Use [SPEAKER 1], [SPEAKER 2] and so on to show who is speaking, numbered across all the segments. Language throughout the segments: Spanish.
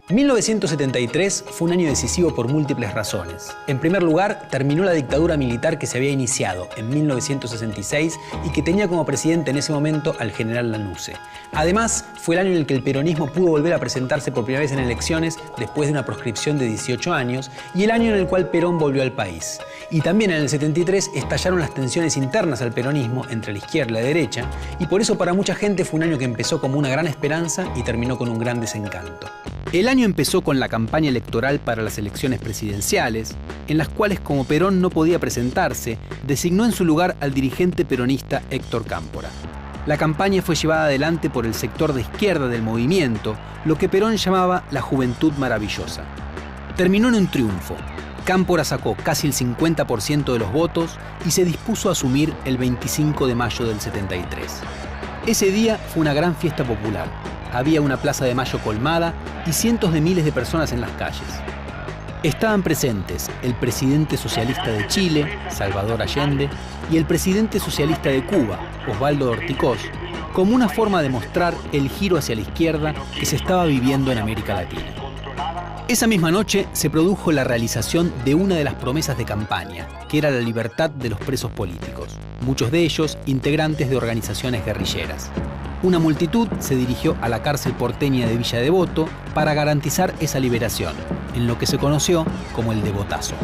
[SPEAKER 1] 1973 fue un año decisivo por múltiples razones. En primer lugar, terminó la dictadura militar que se había iniciado en 1966 y que tenía como presidente en ese momento al general Lanusse. Además, fue el año en el que el peronismo pudo volver a presentarse por primera vez en elecciones después de una proscripción de 18 años y el año en el cual Perón volvió al país. Y también en el 73 estallaron las tensiones internas al peronismo entre la izquierda y la derecha, y por eso para mucha gente fue un año que empezó como una gran esperanza y terminó con un gran desencanto. El año empezó con la campaña electoral para las elecciones presidenciales, en las cuales, como Perón no podía presentarse, designó en su lugar al dirigente peronista Héctor Cámpora. La campaña fue llevada adelante por el sector de izquierda del movimiento, lo que Perón llamaba la Juventud Maravillosa. Terminó en un triunfo. Cámpora sacó casi el 50% de los votos y se dispuso a asumir el 25 de mayo del 73. Ese día fue una gran fiesta popular. Había una plaza de Mayo colmada y cientos de miles de personas en las calles. Estaban presentes el presidente socialista de Chile, Salvador Allende, y el presidente socialista de Cuba, Osvaldo Ortigoz, como una forma de mostrar el giro hacia la izquierda que se estaba viviendo en América Latina. Esa misma noche se produjo la realización de una de las promesas de campaña, que era la libertad de los presos políticos, muchos de ellos integrantes de organizaciones guerrilleras. Una multitud se dirigió a la cárcel porteña de Villa Devoto para garantizar esa liberación, en lo que se conoció como el Devotazo.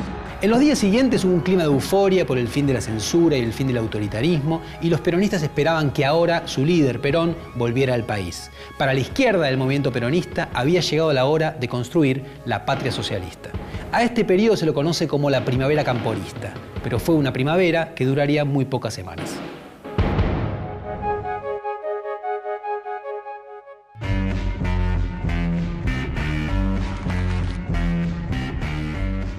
[SPEAKER 1] En los días siguientes hubo un clima de euforia por el fin de la censura y el fin del autoritarismo, y los peronistas esperaban que ahora su líder, Perón, volviera al país. Para la izquierda del movimiento peronista había llegado la hora de construir la patria socialista. A este periodo se lo conoce como la primavera camporista, pero fue una primavera que duraría muy pocas semanas.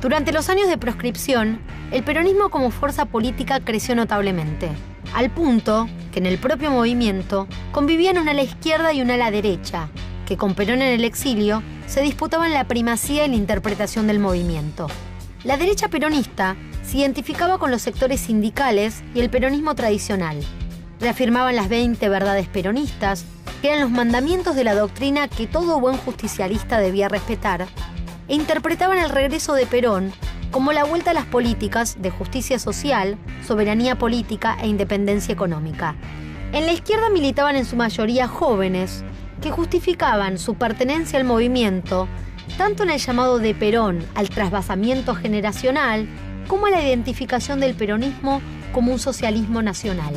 [SPEAKER 2] Durante los años de proscripción, el peronismo como fuerza política creció notablemente, al punto que en el propio movimiento convivían un ala izquierda y un ala derecha, que con Perón en el exilio se disputaban la primacía y la interpretación del movimiento. La derecha peronista se identificaba con los sectores sindicales y el peronismo tradicional. Reafirmaban las 20 verdades peronistas, que eran los mandamientos de la doctrina que todo buen justicialista debía respetar, e interpretaban el regreso de Perón como la vuelta a las políticas de justicia social, soberanía política e independencia económica. En la izquierda militaban en su mayoría jóvenes que justificaban su pertenencia al movimiento tanto en el llamado de Perón al trasvasamiento generacional como a la identificación del peronismo como un socialismo nacional.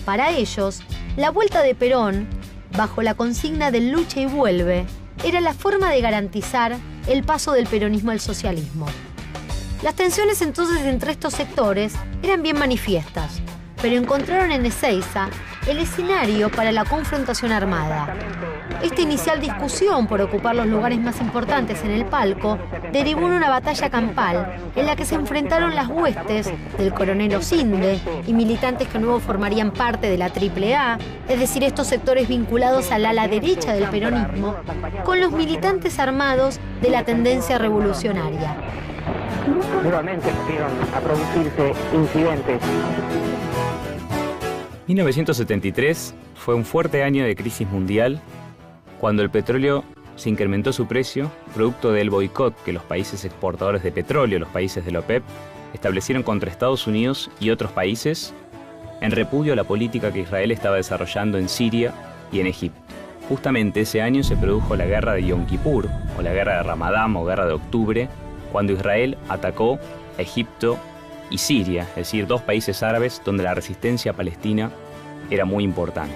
[SPEAKER 2] Para ellos, la vuelta de Perón, bajo la consigna de lucha y vuelve, era la forma de garantizar el paso del peronismo al socialismo. Las tensiones entonces entre estos sectores eran bien manifiestas, pero encontraron en Ezeiza el escenario para la confrontación armada. Esta inicial discusión por ocupar los lugares más importantes en el palco derivó en una batalla campal en la que se enfrentaron las huestes del coronel Osinde y militantes que luego formarían parte de la AAA, es decir, estos sectores vinculados al ala derecha del peronismo, con los militantes armados de la tendencia revolucionaria.
[SPEAKER 3] Nuevamente empezaron a producirse incidentes.
[SPEAKER 4] 1973 fue un fuerte año de crisis mundial cuando el petróleo se incrementó su precio, producto del boicot que los países exportadores de petróleo, los países de la OPEP, establecieron contra Estados Unidos y otros países en repudio a la política que Israel estaba desarrollando en Siria y en Egipto. Justamente ese año se produjo la guerra de Yom Kippur, o la guerra de Ramadán o guerra de octubre, cuando Israel atacó a Egipto y Siria, es decir, dos países árabes donde la resistencia palestina era muy importante.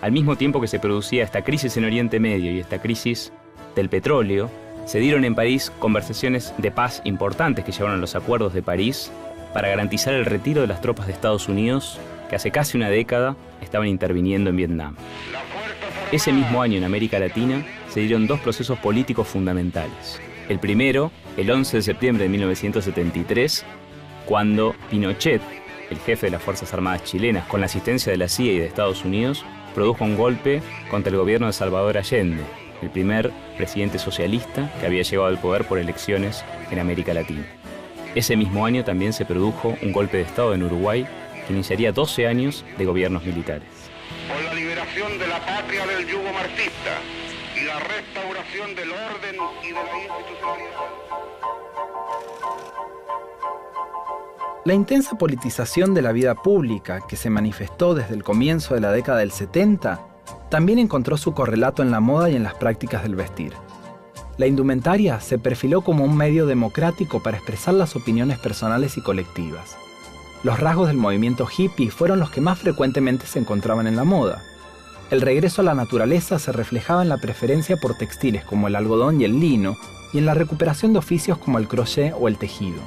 [SPEAKER 4] Al mismo tiempo que se producía esta crisis en Oriente Medio y esta crisis del petróleo, se dieron en París conversaciones de paz importantes que llevaron a los acuerdos de París para garantizar el retiro de las tropas de Estados Unidos que hace casi una década estaban interviniendo en Vietnam. Ese mismo año en América Latina se dieron dos procesos políticos fundamentales. El primero, el 11 de septiembre de 1973, cuando Pinochet, el jefe de las Fuerzas Armadas chilenas, con la asistencia de la CIA y de Estados Unidos, produjo un golpe contra el gobierno de Salvador Allende, el primer presidente socialista que había llegado al poder por elecciones en América Latina. Ese mismo año también se produjo un golpe de Estado en Uruguay que iniciaría 12 años de gobiernos militares.
[SPEAKER 5] Por la liberación de la patria del yugo marxista y la restauración del orden y de la institucionalidad.
[SPEAKER 6] La intensa politización de la vida pública que se manifestó desde el comienzo de la década del 70 también encontró su correlato en la moda y en las prácticas del vestir. La indumentaria se perfiló como un medio democrático para expresar las opiniones personales y colectivas. Los rasgos del movimiento hippie fueron los que más frecuentemente se encontraban en la moda. El regreso a la naturaleza se reflejaba en la preferencia por textiles como el algodón y el lino, y en la recuperación de oficios como el crochet o el tejido.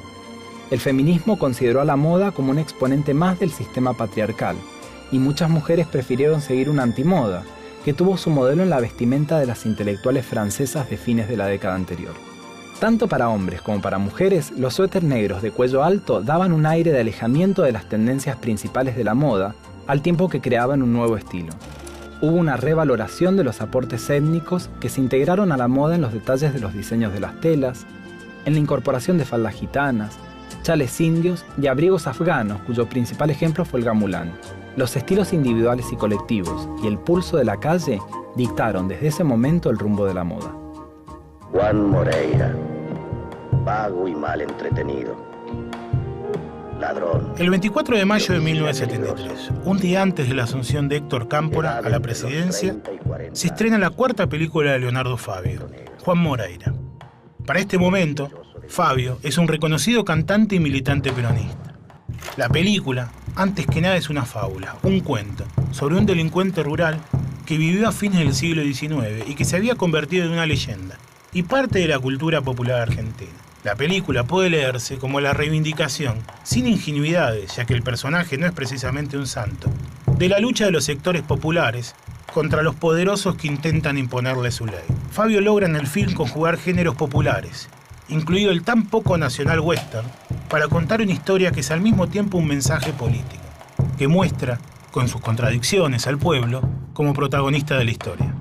[SPEAKER 6] El feminismo consideró a la moda como un exponente más del sistema patriarcal, y muchas mujeres prefirieron seguir una antimoda, que tuvo su modelo en la vestimenta de las intelectuales francesas de fines de la década anterior. Tanto para hombres como para mujeres, los suéteres negros de cuello alto daban un aire de alejamiento de las tendencias principales de la moda, al tiempo que creaban un nuevo estilo. Hubo una revaloración de los aportes étnicos que se integraron a la moda en los detalles de los diseños de las telas, en la incorporación de faldas gitanas, chales indios y abrigos afganos, cuyo principal ejemplo fue el gamulán. Los estilos individuales y colectivos y el pulso de la calle dictaron desde ese momento el rumbo de la moda.
[SPEAKER 7] Juan Moreira, vago y mal entretenido, ladrón.
[SPEAKER 8] El 24 de mayo de 1973, un día antes de la asunción de Héctor Cámpora a la presidencia, se estrena la cuarta película de Leonardo Fabio, Juan Moreira. Para este momento, Fabio es un reconocido cantante y militante peronista. La película, antes que nada, es una fábula, un cuento, sobre un delincuente rural que vivió a fines del siglo XIX y que se había convertido en una leyenda y parte de la cultura popular argentina. La película puede leerse como la reivindicación, sin ingenuidades, ya que el personaje no es precisamente un santo, de la lucha de los sectores populares contra los poderosos que intentan imponerle su ley. Fabio logra en el film conjugar géneros populares, incluido el tan poco nacional western, para contar una historia que es al mismo tiempo un mensaje político, que muestra, con sus contradicciones, al pueblo como protagonista de la historia.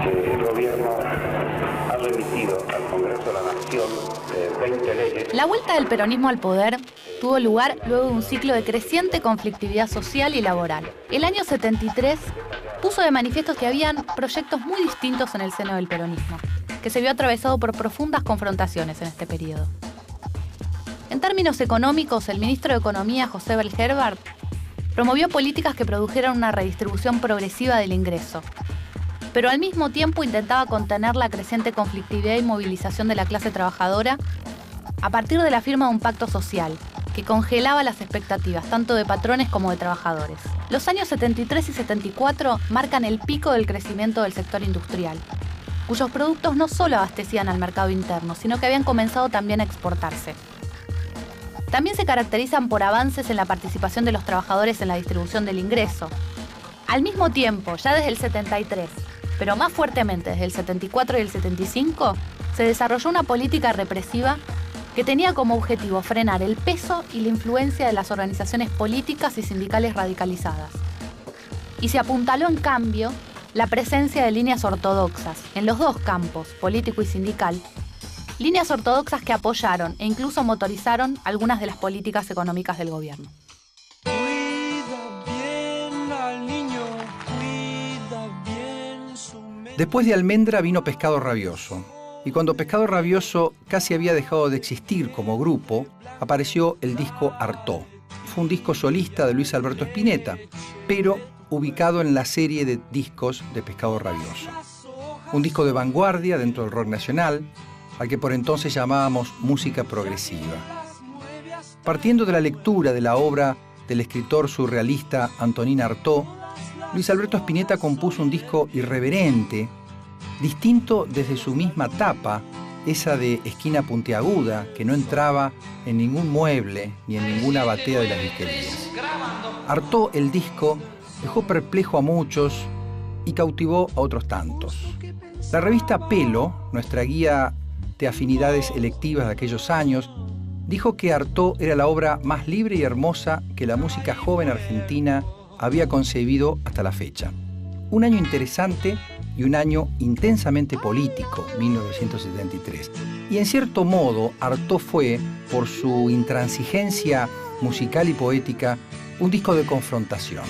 [SPEAKER 5] El gobierno ha remitido al Congreso de la Nación 20 leyes.
[SPEAKER 9] La vuelta del peronismo al poder tuvo lugar luego de un ciclo de creciente conflictividad social y laboral. El año 73 puso de manifiesto que habían proyectos muy distintos en el seno del peronismo, que se vio atravesado por profundas confrontaciones en este periodo. En términos económicos, el ministro de Economía, José Bell Herbert, promovió políticas que produjeran una redistribución progresiva del ingreso, pero al mismo tiempo intentaba contener la creciente conflictividad y movilización de la clase trabajadora a partir de la firma de un pacto social que congelaba las expectativas tanto de patrones como de trabajadores. Los años 73 y 74 marcan el pico del crecimiento del sector industrial, cuyos productos no solo abastecían al mercado interno, sino que habían comenzado también a exportarse. También se caracterizan por avances en la participación de los trabajadores en la distribución del ingreso. Al mismo tiempo, ya desde el 73, pero más fuertemente desde el 74 y el 75, se desarrolló una política represiva que tenía como objetivo frenar el peso y la influencia de las organizaciones políticas y sindicales radicalizadas. Y se apuntaló, en cambio, la presencia de líneas ortodoxas en los dos campos, político y sindical, líneas ortodoxas que apoyaron e incluso motorizaron algunas de las políticas económicas del gobierno.
[SPEAKER 10] Después de Almendra vino Pescado Rabioso, y cuando Pescado Rabioso casi había dejado de existir como grupo, apareció el disco Artaud. Fue un disco solista de Luis Alberto Spinetta, pero ubicado en la serie de discos de Pescado Rabioso. Un disco de vanguardia dentro del rock nacional, al que por entonces llamábamos música progresiva. Partiendo de la lectura de la obra del escritor surrealista Antonin Artaud, Luis Alberto Spinetta compuso un disco irreverente, distinto desde su misma tapa, esa de esquina puntiaguda, que no entraba en ningún mueble ni en ninguna batea de las disquerías. Artaud, el disco, dejó perplejo a muchos y cautivó a otros tantos. La revista Pelo, nuestra guía de afinidades electivas de aquellos años, dijo que Artaud era la obra más libre y hermosa que la música joven argentina había concebido hasta la fecha. Un año interesante y un año intensamente político, 1973. Y en cierto modo, Artaud fue, por su intransigencia musical y poética, un disco de confrontación.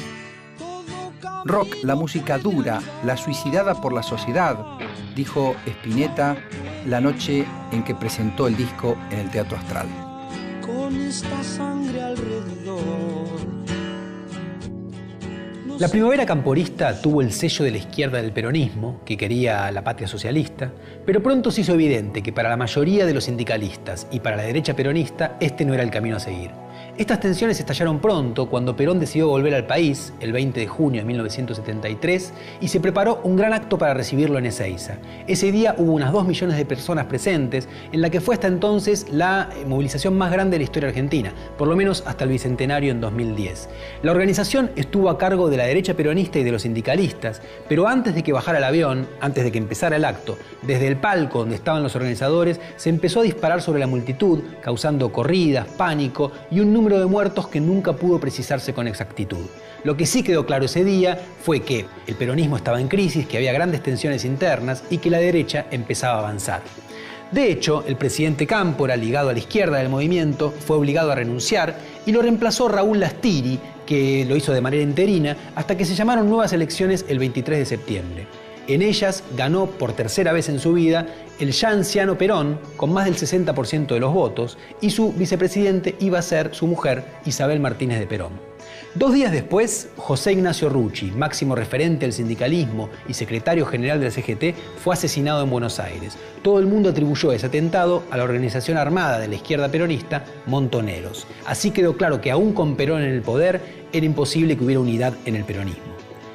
[SPEAKER 10] Rock, la música dura, la suicidada por la sociedad, dijo Spinetta la noche en que presentó el disco en el Teatro Astral.
[SPEAKER 11] Con esta sangre alrededor.
[SPEAKER 1] La primavera camporista tuvo el sello de la izquierda del peronismo, que quería la patria socialista, pero pronto se hizo evidente que para la mayoría de los sindicalistas y para la derecha peronista este no era el camino a seguir. Estas tensiones estallaron pronto cuando Perón decidió volver al país, el 20 de junio de 1973, y se preparó un gran acto para recibirlo en Ezeiza. Ese día hubo unas 2 millones de personas presentes, en la que fue hasta entonces la movilización más grande de la historia argentina, por lo menos hasta el Bicentenario en 2010. La organización estuvo a cargo de la derecha peronista y de los sindicalistas, pero antes de que bajara el avión, antes de que empezara el acto, desde el palco donde estaban los organizadores, se empezó a disparar sobre la multitud, causando corridas, pánico y un número de muertos que nunca pudo precisarse con exactitud. Lo que sí quedó claro ese día fue que el peronismo estaba en crisis, que había grandes tensiones internas y que la derecha empezaba a avanzar. De hecho, el presidente Cámpora, ligado a la izquierda del movimiento, fue obligado a renunciar y lo reemplazó Raúl Lastiri, que lo hizo de manera interina, hasta que se llamaron nuevas elecciones el 23 de septiembre. En ellas ganó por tercera vez en su vida el ya anciano Perón, con más del 60% de los votos, y su vicepresidente iba a ser su mujer, Isabel Martínez de Perón. 2 días después, José Ignacio Rucci, máximo referente del sindicalismo y secretario general de la CGT, fue asesinado en Buenos Aires. Todo el mundo atribuyó ese atentado a la organización armada de la izquierda peronista, Montoneros. Así quedó claro que aún con Perón en el poder, era imposible que hubiera unidad en el peronismo.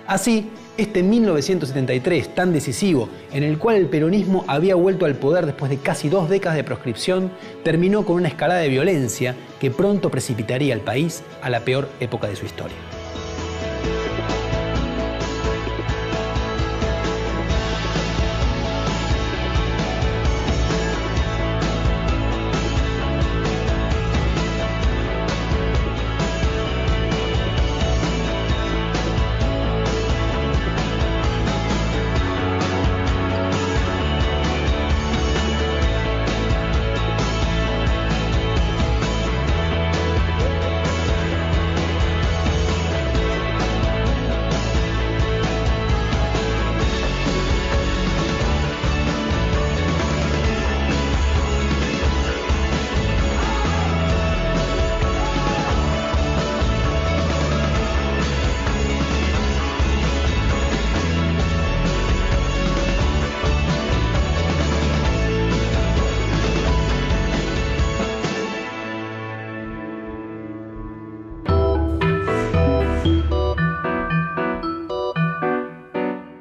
[SPEAKER 1] Así, este 1973 tan decisivo, en el cual el peronismo había vuelto al poder después de casi 2 décadas de proscripción, terminó con una escalada de violencia que pronto precipitaría al país a la peor época de su historia.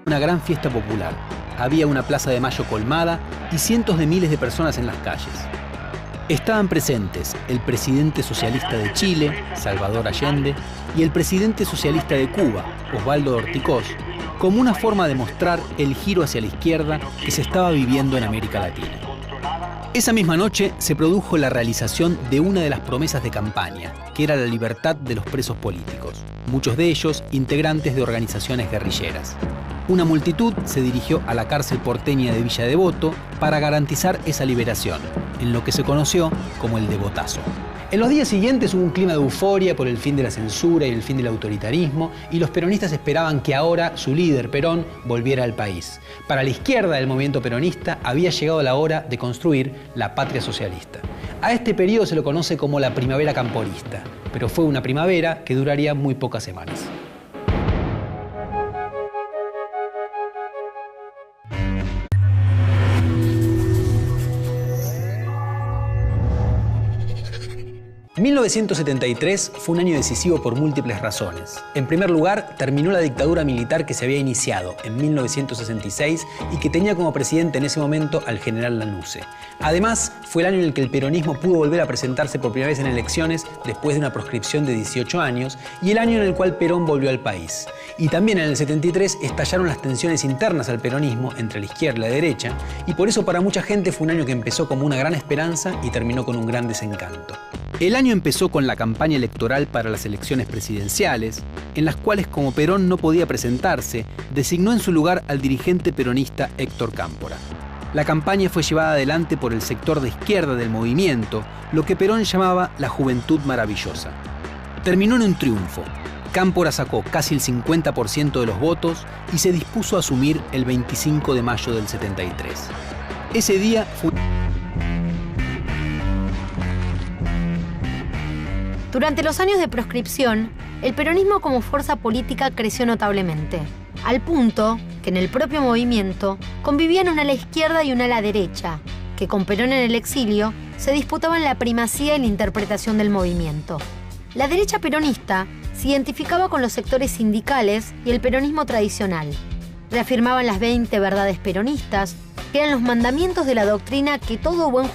[SPEAKER 1] Una gran fiesta popular. Había una plaza de Mayo colmada y cientos de miles de personas en las calles. Estaban presentes el presidente socialista de Chile, Salvador Allende, y el presidente socialista de Cuba, Osvaldo Ortigoz, como una forma de mostrar el giro hacia la izquierda que se estaba viviendo en América Latina. Esa misma noche se produjo la realización de una de las promesas de campaña, que era la libertad de los presos políticos, muchos de ellos integrantes de organizaciones guerrilleras. Una multitud se dirigió a la cárcel porteña de Villa Devoto para garantizar esa liberación, en lo que se conoció como el Devotazo. En los días siguientes hubo un clima de euforia por el fin de la censura y el fin del autoritarismo, y los peronistas esperaban que ahora su líder, Perón, volviera al país. Para la izquierda del movimiento peronista había llegado la hora de construir la patria socialista. A este periodo se lo conoce como la primavera camporista, pero fue una primavera que duraría muy pocas semanas. En 1973 fue un año decisivo por múltiples razones. En primer lugar, terminó la dictadura militar que se había iniciado en 1966 y que tenía como presidente en ese momento al general Lanusse. Además, fue el año en el que el peronismo pudo volver a presentarse por primera vez en elecciones después de una proscripción de 18 años y el año en el cual Perón volvió al país. Y también en el 73 estallaron las tensiones internas al peronismo entre la izquierda y la derecha, y por eso para mucha gente fue un año que empezó como una gran esperanza y terminó con un gran desencanto. El año empezó con la campaña electoral para las elecciones presidenciales, en las cuales, como Perón no podía presentarse, designó en su lugar al dirigente peronista Héctor Cámpora. La campaña fue llevada adelante por el sector de izquierda del movimiento, lo que Perón llamaba la Juventud Maravillosa. Terminó en un triunfo. Cámpora sacó casi el 50% de los votos y se dispuso a asumir el 25 de mayo del 73. Ese día fue...
[SPEAKER 2] Durante los años de proscripción, el peronismo como fuerza política creció notablemente, al punto que en el propio movimiento convivían un ala izquierda y un ala derecha, que con Perón en el exilio se disputaban la primacía y la interpretación del movimiento. La derecha peronista se identificaba con los sectores sindicales y el peronismo tradicional. Reafirmaban las 20 verdades peronistas, que eran los mandamientos de la doctrina que todo buen